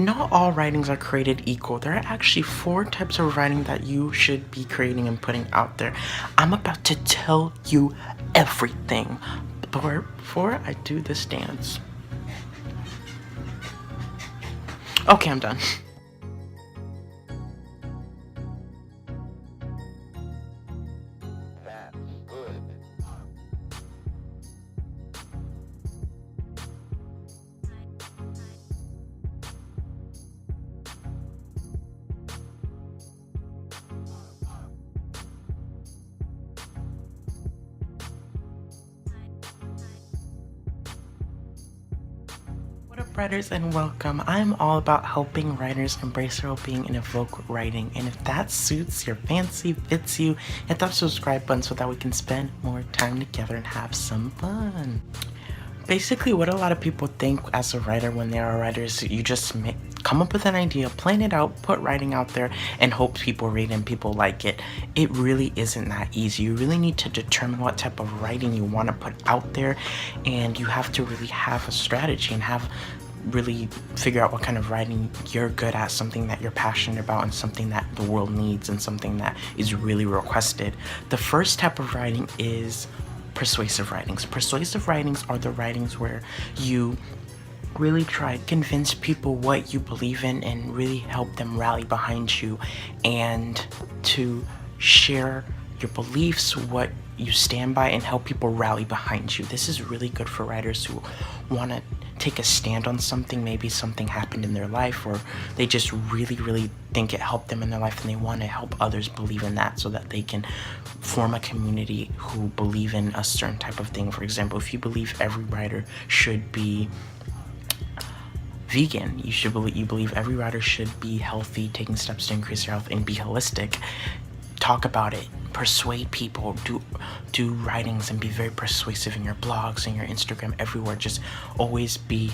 Not all writings are created equal. There are actually 4 types of writing that you should be creating and putting out there. I'm about to tell you everything. Before I do this dance. Okay, I'm done. What up, writers, and welcome. I'm all about helping writers embrace their well-being and evoke writing. And if that suits your fancy, fits you, hit that subscribe button so that we can spend more time together and have some fun. Basically, what a lot of people think as a writer when they are writers, you just come up with an idea, plan it out, put writing out there, and hope people read and people like it. It really isn't that easy. You really need to determine what type of writing you want to put out there, and you have to really have a strategy and really figure out what kind of writing you're good at, something that you're passionate about, and something that the world needs, and something that is really requested. The first type of writing is persuasive writings. Persuasive writings are the writings where you really try to convince people what you believe in and really help them rally behind you, and to share your beliefs, what you stand by, and help people rally behind you. This is really good for writers who want to take a stand on something. Maybe something happened in their life, or they just really think it helped them in their life, and they want to help others believe in that so that they can form a community who believe in a certain type of thing. For example, if you believe every writer should be vegan, you believe every writer should be healthy, taking steps to increase their health, and be holistic. Talk about it, persuade people, do writings, and be very persuasive in your blogs and your Instagram, everywhere. Just always be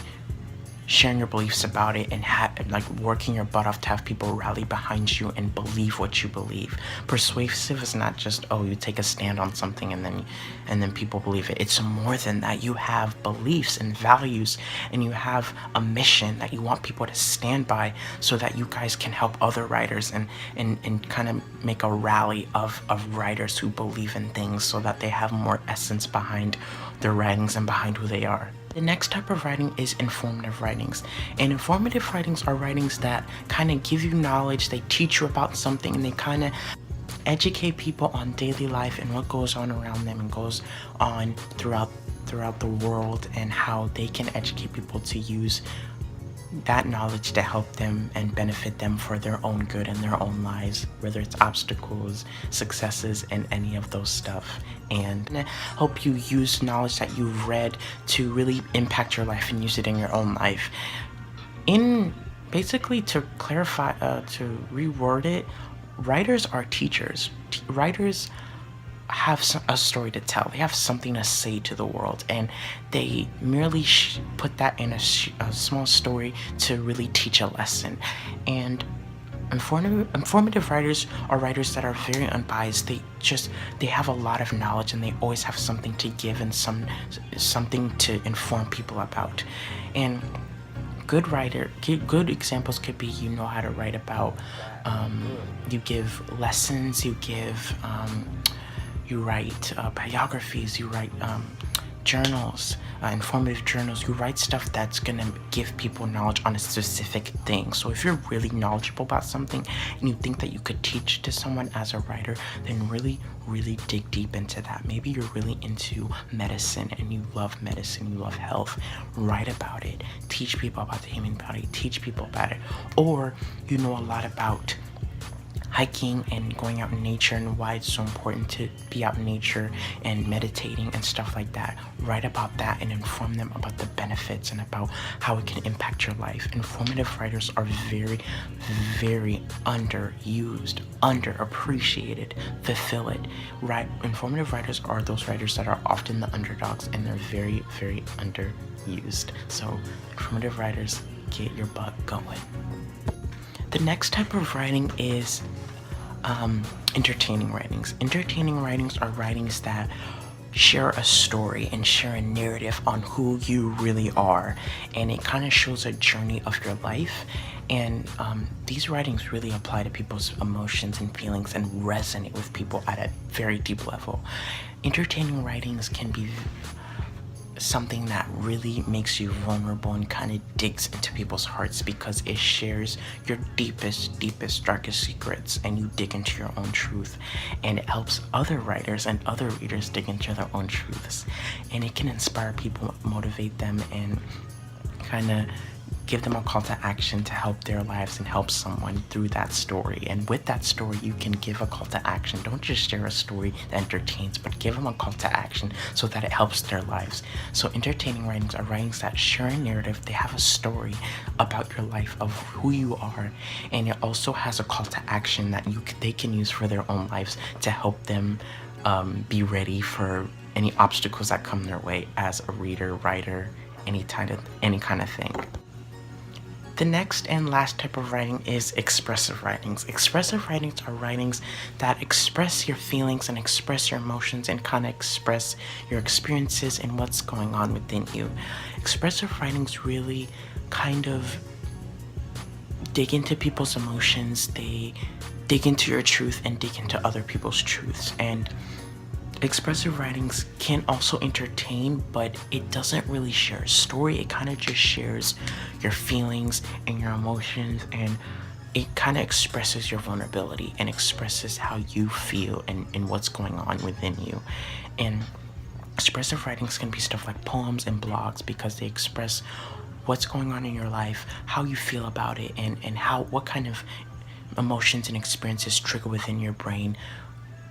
sharing your beliefs about it, and like working your butt off to have people rally behind you and believe what you believe. Persuasive is not just, oh, you take a stand on something and then people believe it. It's more than that. You have beliefs and values, and you have a mission that you want people to stand by, so that you guys can help other writers and kind of make a rally of writers who believe in things, so that they have more essence behind their writings and behind who they are. The next type of writing is informative writings. And informative writings are writings that kind of give you knowledge, they teach you about something, and they kind of educate people on daily life and what goes on around them and goes on throughout the world, and how they can educate people to use that knowledge to help them and benefit them for their own good and their own lives, whether it's obstacles, successes, and any of those stuff. And help you use knowledge that you've read to really impact your life and use it in your own life. Basically, to clarify, to reword it, writers are teachers. Writers have a story to tell. They have something to say to the world, and they merely put that in a small story to really teach a lesson. And informative writers are writers that are very unbiased. They have a lot of knowledge, and they always have something to give and something to inform people about. And good examples could be, you know how to write about, you give lessons, you write biographies, you write journals, informative journals. You write stuff that's gonna give people knowledge on a specific thing. So if you're really knowledgeable about something and you think that you could teach to someone as a writer, then really dig deep into that. Maybe you're really into medicine and you love medicine, you love health. Write about it. Teach people about the human body. Teach people about it. Or you know a lot about hiking and going out in nature and why it's so important to be out in nature and meditating and stuff like that. Write about that and inform them about the benefits and about how it can impact your life. Informative writers are very underused, underappreciated. Fulfill it. Right? Informative writers are those writers that are often the underdogs, and they're very underused. So informative writers, get your butt going. The next type of writing is entertaining writings. Entertaining writings are writings that share a story and share a narrative on who you really are, and it kind of shows a journey of your life. And these writings really apply to people's emotions and feelings and resonate with people at a very deep level. Entertaining writings can be something that really makes you vulnerable and kind of digs into people's hearts, because it shares your deepest, darkest secrets, and you dig into your own truth, and it helps other writers and other readers dig into their own truths, and it can inspire people, motivate them, and kind of give them a call to action to help their lives and help someone through that story. And with that story, you can give a call to action. Don't just share a story that entertains, but give them a call to action so that it helps their lives. So entertaining writings are writings that share a narrative. They have a story about your life, of who you are, and it also has a call to action that they can use for their own lives to help them be ready for any obstacles that come their way as a reader, writer, any kind of thing. The next and last type of writing is expressive writings. Expressive writings are writings that express your feelings and express your emotions and kind of express your experiences and what's going on within you. Expressive writings really kind of dig into people's emotions, they dig into your truth and dig into other people's truths. And expressive writings can also entertain, but it doesn't really share a story. It kind of just shares your feelings and your emotions, and it kind of expresses your vulnerability and expresses how you feel and what's going on within you. And expressive writings can be stuff like poems and blogs, because they express what's going on in your life, how you feel about it, and what kind of emotions and experiences trigger within your brain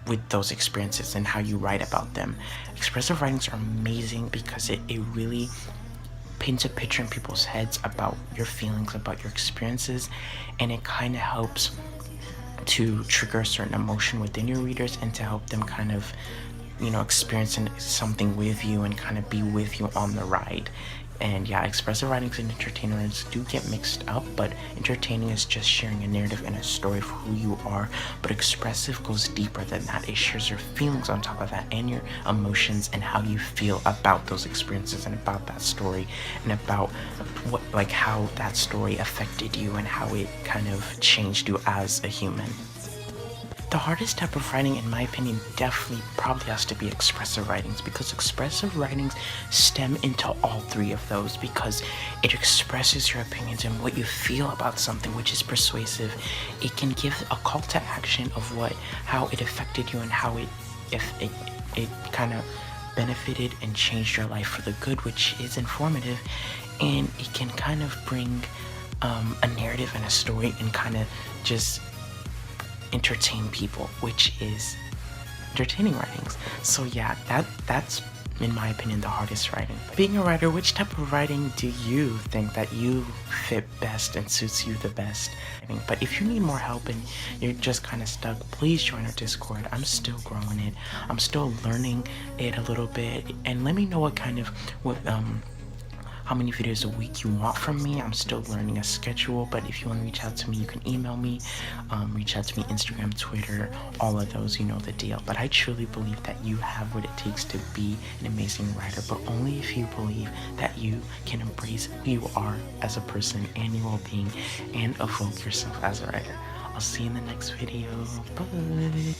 with those experiences and how you write about them. Expressive writings are amazing because it really paints a picture in people's heads about your feelings, about your experiences, and it kind of helps to trigger a certain emotion within your readers and to help them kind of, experience something with you and kind of be with you on the ride. And yeah, expressive writings and entertainers do get mixed up, but entertaining is just sharing a narrative and a story of who you are, but expressive goes deeper than that. It shares your feelings on top of that, and your emotions, and how you feel about those experiences and about that story, and about how that story affected you and how it kind of changed you as a human. The hardest type of writing, in my opinion, definitely probably has to be expressive writings, because expressive writings stem into all three of those, because it expresses your opinions and what you feel about something, which is persuasive. It can give a call to action of how it affected you and how it kind of benefited and changed your life for the good, which is informative. And it can kind of bring a narrative and a story and kind of just entertain people, which is entertaining writings. So yeah, that's in my opinion the hardest writing. Being a writer, which type of writing do you think that you fit best and suits you the best? But if you need more help and you're just kind of stuck, please join our Discord. I'm still growing it, I'm still learning it a little bit, and let me know how many videos a week you want from me. I'm still learning a schedule, but if you want to reach out to me, you can email me, reach out to me, Instagram, Twitter, all of those, you know the deal. But I truly believe that you have what it takes to be an amazing writer, but only if you believe that you can embrace who you are as a person and your well-being and evoke yourself as a writer. I'll see you in the next video. Bye.